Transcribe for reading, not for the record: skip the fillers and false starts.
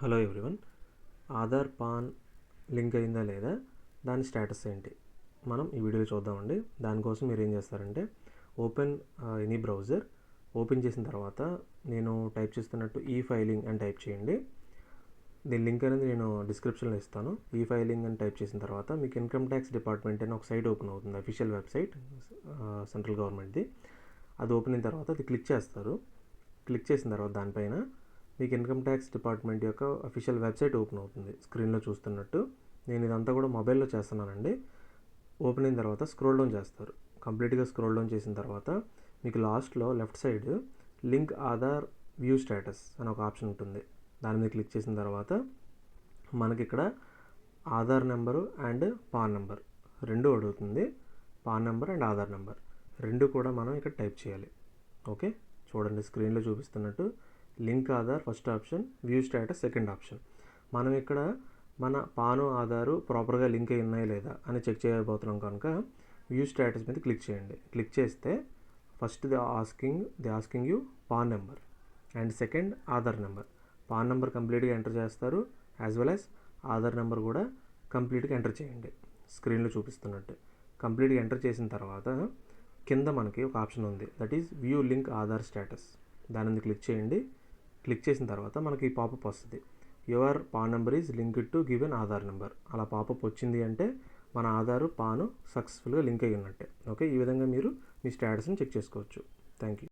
Hello everyone. Aadhaar pan link అయిందా లేదా, దాని స్టేటస్ ఏంటి మనం ఈ వీడియోలో చూద్దామండి. దానికోసం మీరు ఏం చేస్తారంటే ఓపెన్ ఎనీ బ్రౌజర్. ఓపెన్ చేసిన తర్వాత నేను టైప్ చేస్తున్నట్టు ఈ ఫైలింగ్ అని టైప్ చేయండి. దీని లింక్ అనేది నేను డిస్క్రిప్షన్లో ఇస్తాను. ఈ ఫైలింగ్ అని టైప్ చేసిన తర్వాత మీకు ఇన్కమ్ ట్యాక్స్ డిపార్ట్మెంట్ అని ఒక సైట్ ఓపెన్ అవుతుంది, అఫీషియల్ వెబ్సైట్ సెంట్రల్ గవర్నమెంట్ది. అది ఓపెన్ అయిన తర్వాత అది క్లిక్ చేస్తారు. క్లిక్ చేసిన తర్వాత దానిపైన మీకు ఇన్కమ్ ట్యాక్స్ డిపార్ట్మెంట్ యొక్క అఫీషియల్ వెబ్సైట్ ఓపెన్ అవుతుంది స్క్రీన్లో చూస్తున్నట్టు. నేను ఇదంతా కూడా మొబైల్లో చేస్తున్నానండి. ఓపెన్ అయిన తర్వాత స్క్రోల్ డౌన్ చేస్తారు. కంప్లీట్గా స్క్రోల్ డౌన్ చేసిన తర్వాత మీకు లాస్ట్లో left side link Aadhaar view status అని ఒక ఆప్షన్ ఉంటుంది. దాని మీద క్లిక్ చేసిన తర్వాత మనకి ఇక్కడ Aadhaar number and pan number రెండు అడుగుతుంది. Pan number and Aadhaar number రెండు కూడా మనం ఇక్కడ టైప్ చేయాలి. ఓకే, చూడండి స్క్రీన్లో చూపిస్తున్నట్టు link Aadhaar first option, view status second option. మనం ఇక్కడ మన పాను ఆధారు ప్రాపర్గా లింక్ అయి ఉన్నాయా లేదా అని చెక్ చేయబోతున్నాం కనుక వ్యూ స్టేటస్ మీద క్లిక్ చేయండి. క్లిక్ చేస్తే first the asking you pan number and second Aadhaar number. Pan number కంప్లీట్గా ఎంటర్ చేస్తారు, as well as Aadhaar number కూడా కంప్లీట్గా ఎంటర్ చేయండి. స్క్రీన్లో చూపిస్తున్నట్టు కంప్లీట్గా ఎంటర్ చేసిన తర్వాత కింద మనకి ఒక ఆప్షన్ ఉంది, that is view link Aadhaar status. దాని మీద క్లిక్ చేయండి. క్లిక్ చేసిన తర్వాత మనకి పాపప్ వస్తుంది, your pan number is linked to given Aadhaar number. అలా పాపప్ వచ్చింది అంటే మన ఆధారు పాను సక్సెస్ఫుల్గా లింక్ అయ్యి ఉన్నట్టే. ఓకే, ఈ విధంగా మీరు మీ స్టేటస్ని చెక్ చేసుకోవచ్చు. Thank you.